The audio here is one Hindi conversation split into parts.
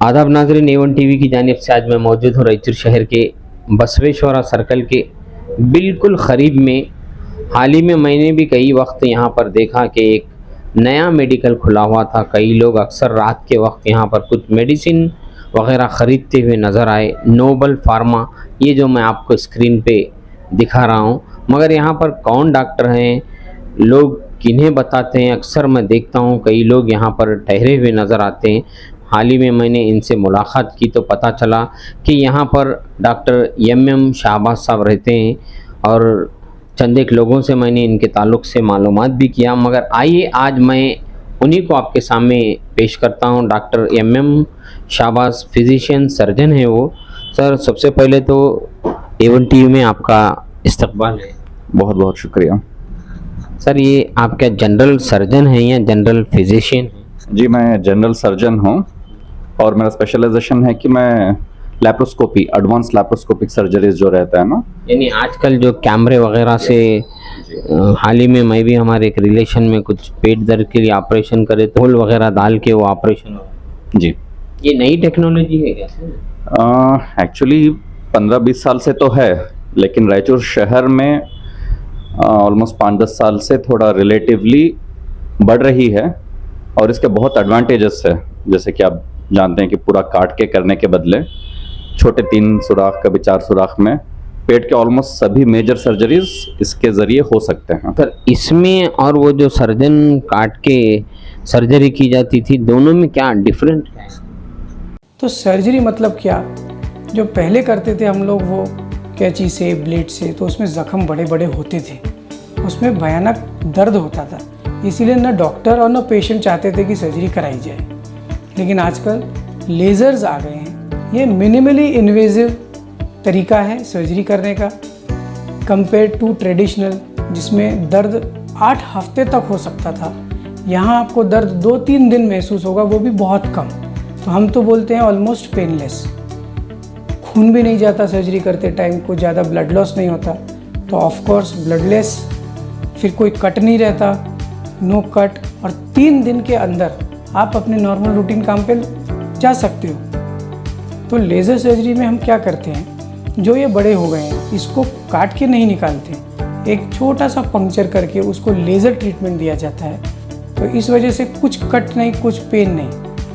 आदाब नाज़रीन, A1 टीवी की जानिब से आज मैं मौजूद हूँ रायचूर शहर के बसवेश्वरा सर्कल के बिल्कुल क़रीब में। हाल ही में मैंने भी कई वक्त यहाँ पर देखा कि एक नया मेडिकल खुला हुआ था। कई लोग अक्सर रात के वक्त यहाँ पर कुछ मेडिसिन वगैरह ख़रीदते हुए नज़र आए। नोबल फार्मा, ये जो मैं आपको स्क्रीन पे दिखा रहा हूँ, मगर यहाँ पर कौन डॉक्टर हैं, लोग किन्हें बताते हैं, अक्सर मैं देखता हूँ कई लोग यहाँ पर ठहरे हुए नज़र आते हैं। हाल ही में मैंने इनसे मुलाकात की तो पता चला कि यहाँ पर डॉक्टर MM शाहबाज साहब रहते हैं और चंद एक लोगों से मैंने इनके ताल्लुक़ से मालूमात भी किया। मगर आइए आज मैं उन्हीं को आपके सामने पेश करता हूँ। Doctor MM Shahbaz physician surgeon है वो। सर, सबसे पहले तो A1 टीवी में आपका इस्तकबाल है। बहुत बहुत शुक्रिया। सर, ये आप क्या जनरल सर्जन हैं या जनरल फिजिशियन हैं? जी, मैं जनरल सर्जन हूँ और मेरा स्पेशलाइजेशन है कि मैं लैप्रोस्कोपी, एडवांस लैप्रोस्कोपिक सर्जरीज जो रहता है ना, यानी आजकल जो कैमरे वगैरह से हाल ही में मैं भी हमारे एक रिलेशन में कुछ पेट दर्द के लिए ऑपरेशन करे तो होल वगैरह डाल के वो ऑपरेशन। जी, ये नई टेक्नोलॉजी है क्या? एक्चुअली 15-20 साल से तो है, लेकिन रायचूर शहर में ऑलमोस्ट 5-10 साल से थोड़ा रिलेटिवली बढ़ रही है और इसके बहुत एडवांटेजेस है। जैसे कि आप जानते हैं कि पूरा काट के करने के बदले छोटे 3 सुराख, कभी 4 सुराख में पेट के ऑलमोस्ट सभी मेजर सर्जरीज इसके ज़रिए हो सकते हैं। सर, इसमें और वो जो सर्जन काट के सर्जरी की जाती थी, दोनों में क्या डिफरेंट है? तो सर्जरी मतलब क्या, जो पहले करते थे हम लोग वो कैंची से, ब्लेड से, तो उसमें ज़ख्म बड़े बड़े होते थे, उसमें भयानक दर्द होता था। इसीलिए ना डॉक्टर और ना पेशेंट चाहते थे कि सर्जरी कराई जाए। लेकिन आजकल लेज़र्स आ गए हैं। ये मिनिमली इन्वेजिव तरीका है सर्जरी करने का कंपेयर टू ट्रेडिशनल, जिसमें दर्द 8 हफ्ते तक हो सकता था। यहाँ आपको दर्द 2-3 दिन महसूस होगा, वो भी बहुत कम। तो हम तो बोलते हैं ऑलमोस्ट पेनलेस। खून भी नहीं जाता सर्जरी करते टाइम, को ज़्यादा ब्लड लॉस नहीं होता, तो ऑफकोर्स ब्लडलेस। फिर कोई कट नहीं रहता, नो कट, और 3 दिन के अंदर आप अपने नॉर्मल रूटीन काम पे जा सकते हो। तो लेज़र सर्जरी में हम क्या करते हैं, जो ये बड़े हो गए हैं इसको काट के नहीं निकालते, एक छोटा सा पंक्चर करके उसको लेज़र ट्रीटमेंट दिया जाता है। तो इस वजह से कुछ कट नहीं, कुछ पेन नहीं,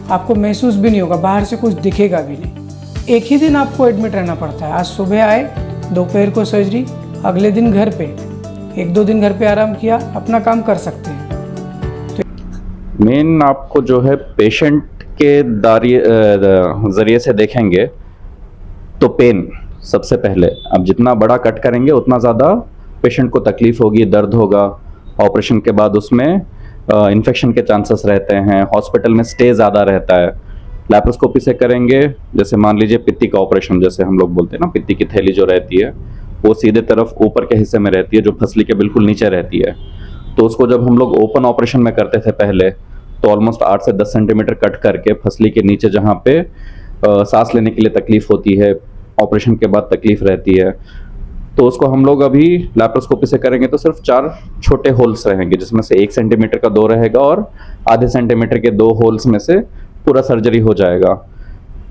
आपको महसूस भी नहीं होगा, बाहर से कुछ दिखेगा भी नहीं। एक ही दिन आपको एडमिट रहना पड़ता है। आज सुबह आए, दोपहर को सर्जरी, अगले दिन घर पे, 1-2 दिन घर पे आराम किया, अपना काम कर सकते हैं। मेन आपको जो है पेशेंट के ज़रिए से देखेंगे तो पेन सबसे पहले। अब जितना बड़ा कट करेंगे उतना ज़्यादा पेशेंट को तकलीफ होगी, दर्द होगा। ऑपरेशन के बाद उसमें इन्फेक्शन के चांसेस रहते हैं, हॉस्पिटल में स्टे ज़्यादा रहता है। लैप्रोस्कोपी से करेंगे, जैसे मान लीजिए पित्ती का ऑपरेशन, जैसे हम लोग बोलते हैं ना, पित्ती की थैली जो रहती है वो सीधे तरफ ऊपर के हिस्से में रहती है, जो फसली के बिल्कुल नीचे रहती है। तो उसको जब हम लोग ओपन ऑपरेशन में करते थे पहले, तो ऑलमोस्ट 8 से 10 सेंटीमीटर कट करके फसली के नीचे, जहाँ पे सांस लेने के लिए तकलीफ होती है, ऑपरेशन के बाद तकलीफ रहती है, तो उसको हम लोग अभी लैप्रोस्कोपी से करेंगे तो सिर्फ 4 छोटे होल्स रहेंगे, जिसमें से 1 सेंटीमीटर का 2 रहेगा और आधे सेंटीमीटर के 2 होल्स में से पूरा सर्जरी हो जाएगा।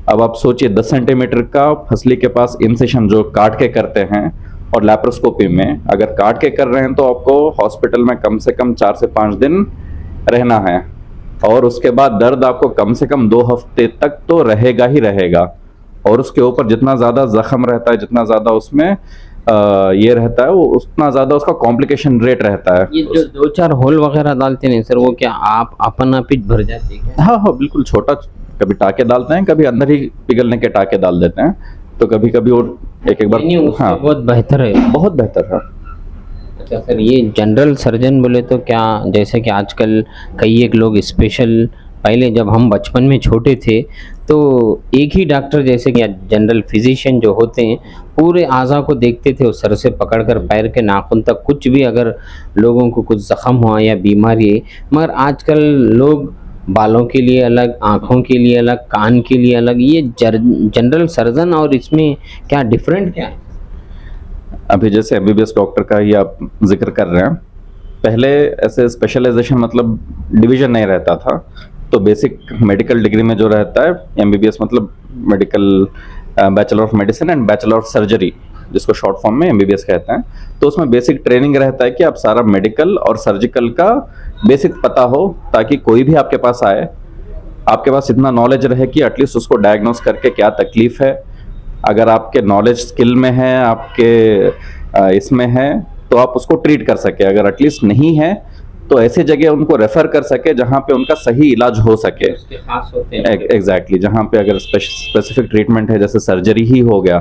अब आप सोचिए 10 सेंटीमीटर का फसली के पास इंसेशन जो काट के करते हैं, और लैप्रोस्कोपी में अगर काट के कर रहे हैं तो आपको हॉस्पिटल में कम से कम 4 से 5 दिन रहना है, और उसके बाद दर्द आपको कम से कम 2 हफ्ते तक तो रहेगा ही रहेगा। और उसके ऊपर जितना ज़्यादा जख्म रहता है, जितना ज़्यादा उसमें ये रहता है, वो उतना ज़्यादा उसका कॉम्प्लिकेशन रेट रहता है। ये जो 2-4 होल वगैरह डालते हैं सर, वो क्या आप अपना पिच भर जाते हैं? हाँ हाँ, बिल्कुल छोटा, कभी टाके डालते हैं, कभी अंदर ही पिघलने के टाके डाल देते हैं, तो कभी कभी वो एक बार। हाँ, बहुत बेहतर है, बहुत बेहतर है। अच्छा सर, ये जनरल सर्जन बोले तो क्या, जैसे कि आजकल कई एक लोग स्पेशल, पहले जब हम बचपन में छोटे थे तो एक ही डॉक्टर, जैसे कि जनरल फिजिशियन जो होते हैं, पूरे आज़ा को देखते थे, उस सर से पकड़कर पैर के नाखून तक, कुछ भी अगर लोगों को कुछ ज़ख्म हुआ या बीमारी है। मगर आजकल लोग बालों के लिए अलग, आँखों के लिए अलग, कान के लिए अलग, ये जनरल सर्जन और इसमें क्या डिफरेंट क्या है? अभी जैसे MBBS डॉक्टर का ही आप जिक्र कर रहे हैं, पहले ऐसे स्पेशलाइजेशन मतलब डिवीजन नहीं रहता था। तो बेसिक मेडिकल डिग्री में जो रहता है एमबीबीएस मतलब medical bachelor of medicine and bachelor of surgery, जिसको शॉर्ट फॉर्म में एमबीबीएस कहते हैं, तो उसमें बेसिक ट्रेनिंग रहता है कि आप सारा मेडिकल और सर्जिकल का बेसिक पता हो, ताकि कोई भी आपके पास आए आपके पास इतना नॉलेज रहे कि एटलीस्ट उसको डायग्नोस करके क्या तकलीफ है, अगर आपके नॉलेज स्किल में है, आपके इसमें है, तो आप उसको ट्रीट कर सके। अगर एटलीस्ट नहीं है तो ऐसे जगह उनको रेफर कर सके जहां पे उनका सही इलाज हो सके। उसके खास होते हैं एग्जैक्टली, जहां पे अगर स्पेसिफिक ट्रीटमेंट है, जैसे सर्जरी ही हो गया,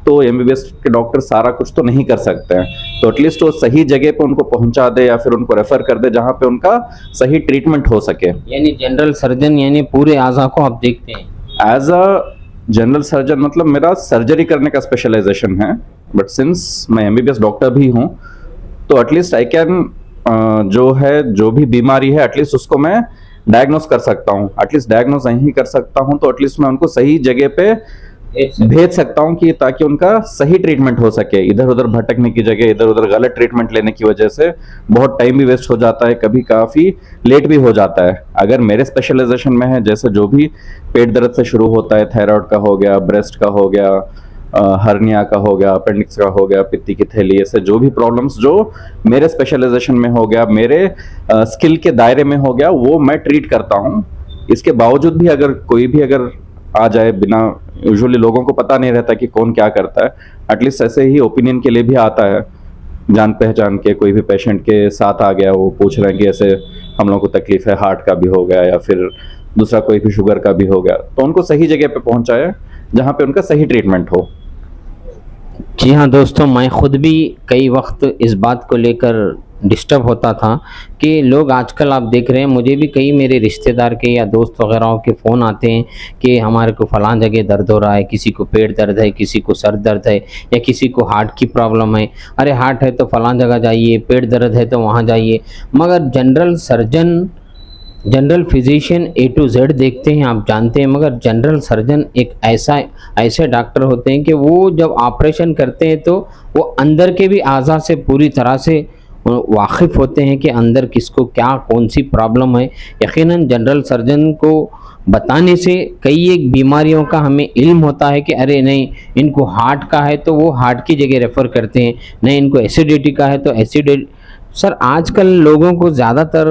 तो एमबीबीएस के डॉक्टर सारा कुछ तो नहीं कर सकते हैं, तो एटलीस्ट वो सही जगह पे उनको पहुंचा दे या फिर उनको रेफर कर दे जहां पे उनका सही ट्रीटमेंट हो सके। यानी जनरल सर्जन यानी पूरे आज़ा को आप देखते हैं। एज अ जनरल सर्जन मतलब मेरा सर्जरी करने का स्पेशलाइजेशन है, बट सिंस मैं एमबीबीएस डॉक्टर भी हूँ तो एटलीस्ट आई कैन जो भी बीमारी है एटलीस्ट उसको मैं डायग्नोस कर सकता हूँ। एटलीस्ट डायग्नोस नहीं कर सकता हूँ तो एटलीस्ट मैं उनको सही जगह पे भेज सकता हूँ कि ताकि उनका सही ट्रीटमेंट हो सके। इधर उधर भटकने की जगह इधर उधर गलत ट्रीटमेंट लेने की वजह से बहुत टाइम भी वेस्ट हो जाता है, कभी काफी लेट भी हो जाता है। अगर मेरे स्पेशलाइजेशन में है, जैसे जो भी पेट दर्द से शुरू होता है, थायराइड का हो गया, ब्रेस्ट का हो गया, हर्निया का हो गया, अपेंडिक्स का हो गया, पित्ती की थैली, ऐसे जो भी प्रॉब्लम्स जो मेरे स्पेशलाइजेशन में हो गया, मेरे स्किल के दायरे में हो गया, वो मैं ट्रीट करता हूँ। इसके बावजूद भी अगर कोई भी अगर आ जाए बिना, यूजुअली लोगों को पता नहीं रहता कि कौन क्या करता है, एटलीस्ट ऐसे ही ओपिनियन के लिए भी आता है, जान पहचान के कोई भी पेशेंट के साथ आ गया, वो पूछ रहे हैं कि ऐसे हम लोगों को तकलीफ है, हार्ट का भी हो गया या फिर दूसरा कोई भी शुगर का भी हो गया, तो उनको सही जगह पे पहुंचाए जहाँ पे उनका सही ट्रीटमेंट हो। जी हाँ दोस्तों, मैं खुद भी कई वक्त इस बात को लेकर डिस्टर्ब होता था कि लोग आजकल आप देख रहे हैं, मुझे भी कई मेरे रिश्तेदार के या दोस्त वगैरह के फ़ोन आते हैं कि हमारे को फ़लाँ जगह दर्द हो रहा है, किसी को पेट दर्द है, किसी को सर दर्द है या किसी को हार्ट की प्रॉब्लम है। अरे हार्ट है तो फ़लाँ जगह जाइए, पेट दर्द है तो वहाँ जाइए। मगर general surgeon, general physician A to Z देखते हैं, आप जानते हैं, मगर जनरल सर्जन एक ऐसे डॉक्टर होते हैं कि वो जब ऑपरेशन करते हैं तो वो अंदर के भी आज़ा से पूरी तरह से वाकिफ़ होते हैं कि अंदर किसको क्या कौन सी प्रॉब्लम है। यकीनन जनरल सर्जन को बताने से कई एक बीमारियों का हमें इल्म होता है कि अरे नहीं इनको हार्ट का है तो वो हार्ट की जगह रेफ़र करते हैं, नहीं इनको एसिडिटी का है तो एसिडिटी। सर आजकल लोगों को ज़्यादातर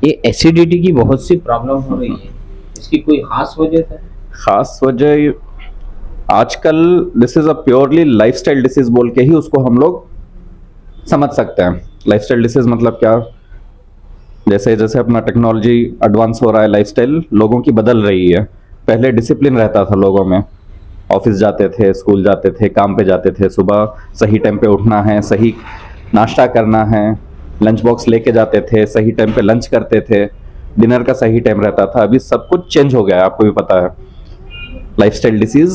ये एसिडिटी की बहुत सी प्रॉब्लम हो रही है, इसकी कोई ख़ास वजह है? खास वजह आजकल this is a purely lifestyle disease बोल के ही उसको हम लोग समझ सकते हैं। लाइफस्टाइल डिसीज मतलब क्या, जैसे जैसे अपना टेक्नोलॉजी एडवांस हो रहा है, लाइफस्टाइल लोगों की बदल रही है। पहले डिसिप्लिन रहता था लोगों में, ऑफिस जाते थे, स्कूल जाते थे, काम पे जाते थे, सुबह सही टाइम पे उठना है, सही नाश्ता करना है, लंच बॉक्स लेके जाते थे, सही टाइम पे लंच करते थे, डिनर का सही टाइम रहता था। अभी सब कुछ चेंज हो गया है, आपको भी पता है। लाइफस्टाइल डिसीज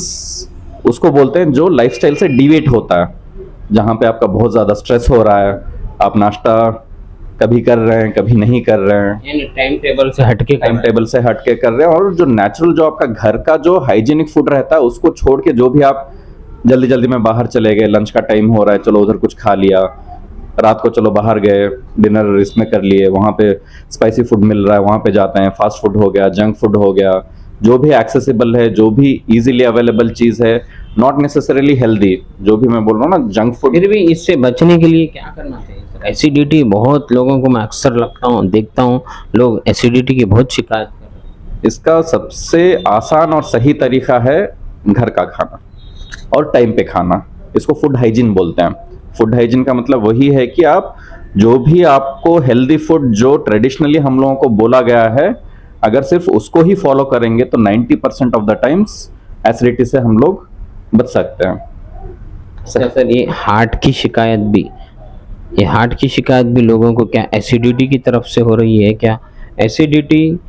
उसको बोलते हैं जो लाइफस्टाइल से डिविएट होता है, जहाँ पे आपका बहुत ज़्यादा स्ट्रेस हो रहा है, आप नाश्ता कभी कर रहे हैं कभी नहीं कर रहे हैं, यानी टाइम टेबल से हटके कर रहे हैं, और जो नेचुरल जो आपका घर का जो हाइजीनिक फूड रहता है उसको छोड़ के जो भी आप जल्दी जल्दी में बाहर चले गए, लंच का टाइम हो रहा है चलो उधर कुछ खा लिया, रात को चलो बाहर गए डिनर इसमें कर लिए, वहाँ पे स्पाइसी फूड मिल रहा है वहाँ पे जाते हैं, फास्ट फूड हो गया, जंक फूड हो गया, जो भी एक्सेसिबल है, जो भी इजीली अवेलेबल चीज़ है, नॉट नेसेसरीली हेल्दी, जो भी मैं बोल रहा हूँ ना जंक फूड। फिर भी इससे बचने के लिए क्या करना चाहिए सर? एसिडिटी बहुत लोगों को मैं अक्सर देखता हूँ लोग एसिडिटी की बहुत शिकायत कर रहे हैं। इसका सबसे आसान और सही तरीका है घर का खाना और टाइम पे खाना। इसको फूड हाइजीन बोलते हैं। फूड हाइजीन का मतलब वही है कि आप जो भी आपको हेल्दी फूड जो ट्रेडिशनली हम लोगों को बोला गया है, अगर सिर्फ उसको ही फॉलो करेंगे तो 90% ऑफ द टाइम्स एसिडिटी से हम लोग बच सकते हैं। अच्छा सर, ये हार्ट की शिकायत भी लोगों को क्या एसिडिटी की तरफ से हो रही है क्या? एसिडिटी,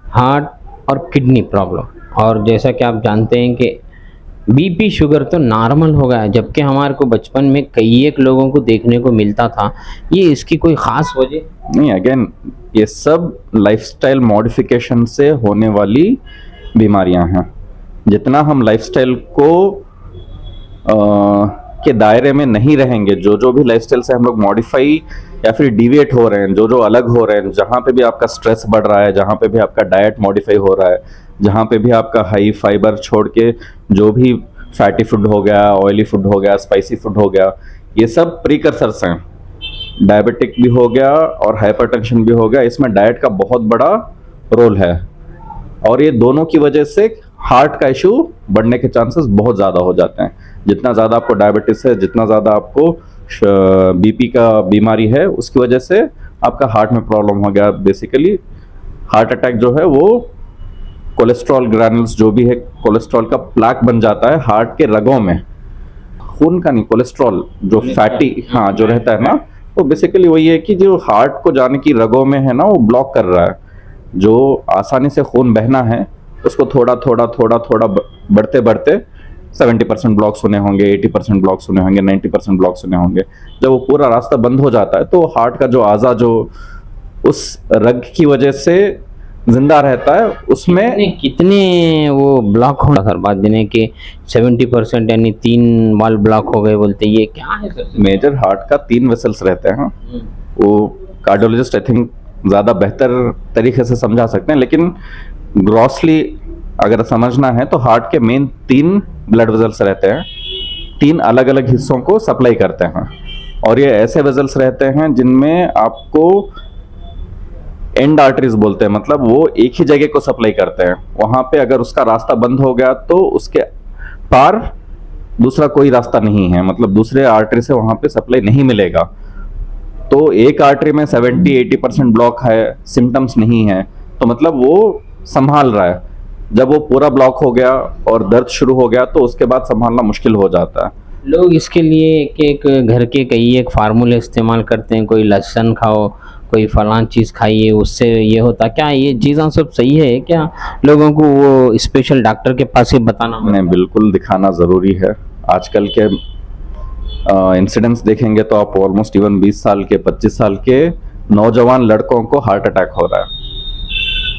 हार्ट और किडनी प्रॉब्लम, और जैसा कि आप जानते हैं कि बीपी शुगर तो नॉर्मल हो गया है, जबकि हमारे को बचपन में कई एक लोगों को देखने को मिलता था। ये इसकी कोई ख़ास वजह नहीं, अगेन ये सब लाइफस्टाइल मॉडिफिकेशन से होने वाली बीमारियां हैं। जितना हम लाइफस्टाइल को के दायरे में नहीं रहेंगे, जो जो भी लाइफस्टाइल से हम लोग मॉडिफाई या फिर डिविएट हो रहे हैं, जो जो अलग हो रहे हैं, जहाँ पे भी आपका स्ट्रेस बढ़ रहा है, जहाँ पे भी आपका डाइट मॉडिफाई हो रहा है, जहाँ पे भी आपका हाई फाइबर छोड़ के जो भी फैटी फूड हो गया, ऑयली फूड हो गया, स्पाइसी फूड हो गया, ये सब प्रीकर्सर्स हैं। डायबिटिक भी हो गया और हाइपरटेंशन भी हो गया, इसमें डाइट का बहुत बड़ा रोल है। और ये दोनों की वजह से हार्ट का इशू बढ़ने के चांसेस बहुत ज़्यादा हो जाते हैं। जितना ज़्यादा आपको डायबिटीज है, जितना ज़्यादा आपको बीपी का बीमारी है, उसकी वजह से आपका हार्ट में प्रॉब्लम हो गया। बेसिकली हार्ट अटैक जो है वो कोलेस्ट्रॉल ग्रैनुल्स जो भी है, कोलेस्ट्रॉल का प्लाक बन जाता है हार्ट के रगों में, खून का नहीं, कोलेस्ट्रॉल जो फैटी हाँ जो रहता है ना, तो बेसिकली वही है कि जो हार्ट को जाने की रगों में है ना, वो ब्लॉक कर रहा है। जो आसानी से खून बहना है उसको थोड़ा थोड़ा थोड़ा थोड़ा बढ़ते बढ़ते 70% ब्लॉक्स होने होंगे, 80% ब्लॉक्स होने होंगे, 90% ब्लॉक्स होने होंगे। जब वो पूरा रास्ता बंद हो जाता है तो हार्ट का जो आज़ा जो उस रग की वजह से जिंदा रहता है, उसमें कितने वो ब्लॉक हो सर, बात देने के 70% यानी 3 वाल ब्लॉक हो गए बोलते, ये क्या है सर? मेजर हार्ट का 3 वेसल्स रहते हैं। वो कार्डियोलॉजिस्ट आई थिंक ज़्यादा बेहतर तरीके से समझा सकते हैं, लेकिन ग्रॉसली अगर समझना है तो हार्ट के मेन 3 ब्लड वेसल्स रहते हैं, 3 अलग अलग हिस्सों को सप्लाई करते हैं। और ये ऐसे वेसल्स रहते हैं जिनमें आपको एंड आर्टरीज बोलते हैं, मतलब वो एक ही जगह को सप्लाई करते हैं। वहां पे अगर उसका रास्ता बंद हो गया तो उसके पार दूसरा कोई रास्ता नहीं है, मतलब दूसरे आर्टरी से वहां पे सप्लाई नहीं मिलेगा। तो एक आर्टरी में 70-80% ब्लॉक है, सिम्टम्स नहीं है, तो मतलब वो संभाल रहा है। जब वो पूरा ब्लॉक हो गया और दर्द शुरू हो गया तो उसके बाद संभालना मुश्किल हो जाता है। लोग इसके लिए एक घर के कई एक फार्मूले इस्तेमाल करते हैं, कोई लहसुन खाओ, कोई फलां चीज़ खाइए, उससे ये होता। क्या ये चीज़ें सब सही है क्या? लोगों को वो स्पेशल डॉक्टर के पास ही बताना? नहीं, बिल्कुल दिखाना ज़रूरी है। आजकल के इंसिडेंट्स देखेंगे तो आप ऑलमोस्ट इवन 20 साल के 25 साल के नौजवान लड़कों को हार्ट अटैक हो रहा है।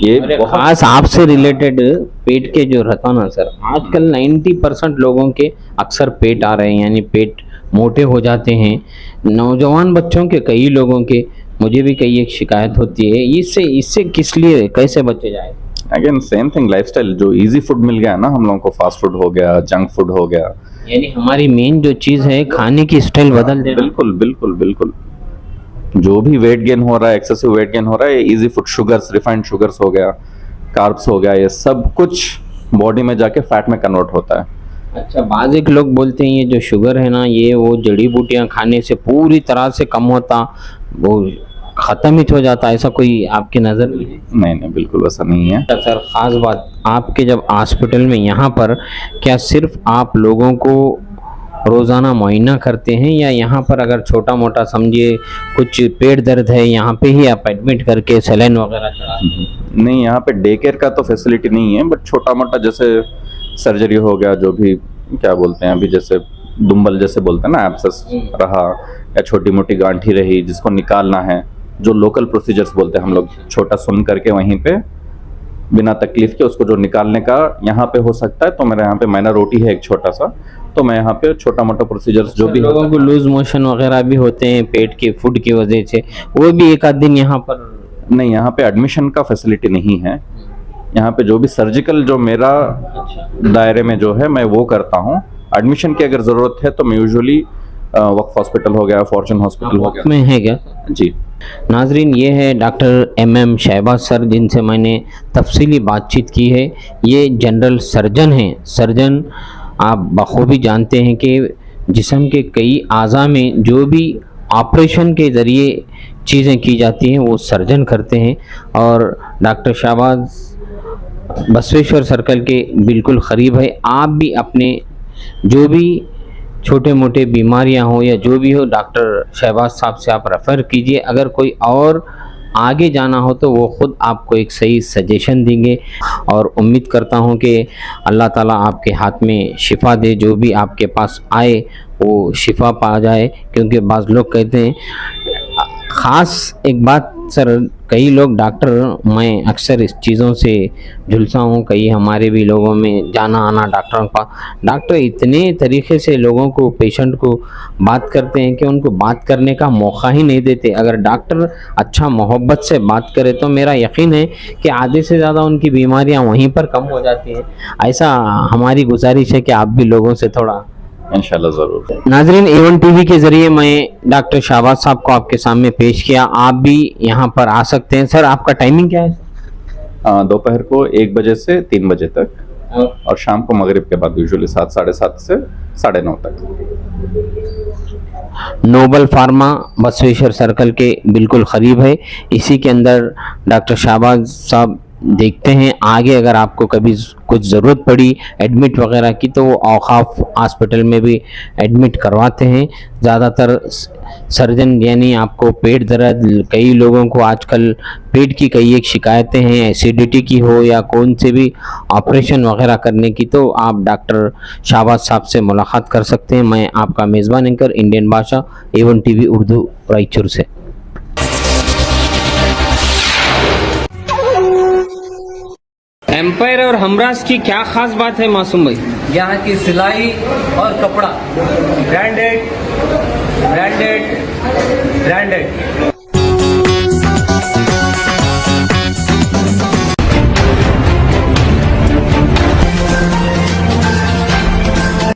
ये खास आपसे रिलेटेड पेट के जो रहता ना सर, आजकल 90% लोगों के अक्सर पेट आ रहे हैं, यानी पेट मोटे हो जाते हैं। नौजवान बच्चों के कई लोगों के, मुझे भी कई एक शिकायत होती है। इससे किस लिए कैसे बचे जाए? अगेन सेम थिंग, लाइफस्टाइल जो इजी फूड मिल गया ना हम लोगों को, फास्ट फूड हो गया, जंक फूड हो गया, यानी हमारी मेन जो चीज़ है खाने की स्टाइल बदल देना। बिल्कुल बिल्कुल बिल्कुल। जो भी वेट गेन हो रहा है, एक्सेसिव वेट गेन हो रहा है, easy food, sugars, refined sugars हो गया, कार्ब्स हो गया, ये सब कुछ बॉडी में जाके फैट में कन्वर्ट होता है। अच्छा, बाज़ एक लोग बोलते हैं ये जो शुगर है ना, ये वो जड़ी बूटियां खाने से पूरी तरह से कम होता, वो ख़त्म ही हो जाता, ऐसा कोई आपकी नज़र में है? नहीं, बिल्कुल वैसा नहीं है। सर ख़ास बात, आपके जब हॉस्पिटल में यहाँ पर क्या सिर्फ आप लोगों को रोज़ाना मुआयना करते हैं, या यहाँ पर अगर छोटा मोटा समझिए कुछ पेट दर्द है, यहाँ पे ही आप एडमिट करके सैलाइन वगैरह चढ़ाते हैं? नहीं, यहाँ पे डे केयर का तो फैसिलिटी नहीं है, बट छोटा मोटा जैसे सर्जरी हो गया, जो भी क्या बोलते हैं अभी, जैसे दुम्बल जैसे बोलते हैं ना, एब्सेस रहा या छोटी मोटी गांठी रही जिसको निकालना है, जो लोकल प्रोसीजर्स बोलते हैं हम लोग, छोटा सुन करके वहीं पे बिना तकलीफ के उसको जो निकालने का यहाँ पे हो सकता है। तो मेरे यहाँ पे माइनर रोटी है एक छोटा सा, तो मैं यहाँ पे छोटा मोटा प्रोसीजर्स जो भी, लोगों को लूज मोशन वगैरह भी होते हैं पेट के फूड की वजह से, वो भी एक आध दिन यहाँ पर? नहीं, यहाँ पे एडमिशन का फैसिलिटी नहीं है। यहाँ पे जो भी सर्जिकल जो मेरा दायरे में जो है मैं वो करता हूँ। एडमिशन की अगर ज़रूरत है तो मैं यूजुअली वक्फ हॉस्पिटल हो गया, फॉर्चून हॉस्पिटल हो गया में है क्या? जी। नाजरीन, ये है डॉक्टर MM शहबाज सर, जिनसे मैंने तफसीली बातचीत की है। ये जनरल सर्जन हैं। सर्जन आप बखूबी जानते हैं कि जिस्म के कई आज़ा में जो भी ऑपरेशन के ज़रिए चीज़ें की जाती हैं वो सर्जन करते हैं। और डॉक्टर शहबाज बसवेश्वर सर्कल के बिल्कुल क़रीब है। आप भी अपने जो भी छोटे मोटे बीमारियां हो या जो भी हो, डॉक्टर शहबाज साहब से आप रेफ़र कीजिए। अगर कोई और आगे जाना हो तो वो ख़ुद आपको एक सही सजेशन देंगे। और उम्मीद करता हूँ कि अल्लाह ताला आपके हाथ में शिफ़ा दे, जो भी आपके पास आए वो शिफ़ा पा जाए। क्योंकि बाज़ लोग कहते हैं, ख़ास एक बात सर कई लोग डॉक्टर, मैं अक्सर इस चीज़ों से झुलसा हूँ, कई हमारे भी लोगों में जाना आना डॉक्टरों का, डॉक्टर इतने तरीके से लोगों को, पेशेंट को बात करते हैं कि उनको बात करने का मौका ही नहीं देते। अगर डॉक्टर अच्छा मोहब्बत से बात करे तो मेरा यकीन है कि आधे से ज़्यादा उनकी बीमारियां वहीं पर कम हो जाती हैं। ऐसा हमारी गुजारिश है कि आप भी लोगों से थोड़ा। इंशाल्लाह ज़रूर। नाजरीन, A1 टीवी के ज़रिए मैं डॉक्टर शाहबाज साहब को आपके सामने पेश किया। आप भी यहाँ पर आ सकते हैं। सर, आपका टाइमिंग क्या है? दोपहर को 1 बजे से 3 बजे तक और शाम को मगरिब के बाद यूजुअली 7, 7:30 से 9:30 तक। नोबल फार्मा बसवेश्वर सर्कल के बिल्कुल करीब है। इसी के अंदर डॉक्टर शाहबाज साहब देखते हैं। आगे अगर आपको कभी कुछ ज़रूरत पड़ी एडमिट वगैरह की तो वो औकाफ हॉस्पिटल में भी एडमिट करवाते हैं। ज़्यादातर सर्जन, यानी आपको पेट दर्द, कई लोगों को आजकल पेट की कई एक शिकायतें हैं, एसिडिटी की हो या कौन से भी ऑपरेशन वगैरह करने की, तो आप डॉक्टर शाहबाज साहब से मुलाकात कर सकते हैं। मैं आपका मेज़बान एंकर इंडियन भाषा A1 टीवी उर्दू रायचूर से। एम्पायर और हमराज की क्या खास बात है मासूम भाई? यहाँ की सिलाई और कपड़ा ब्रांडेड ब्रांडेड ब्रांडेड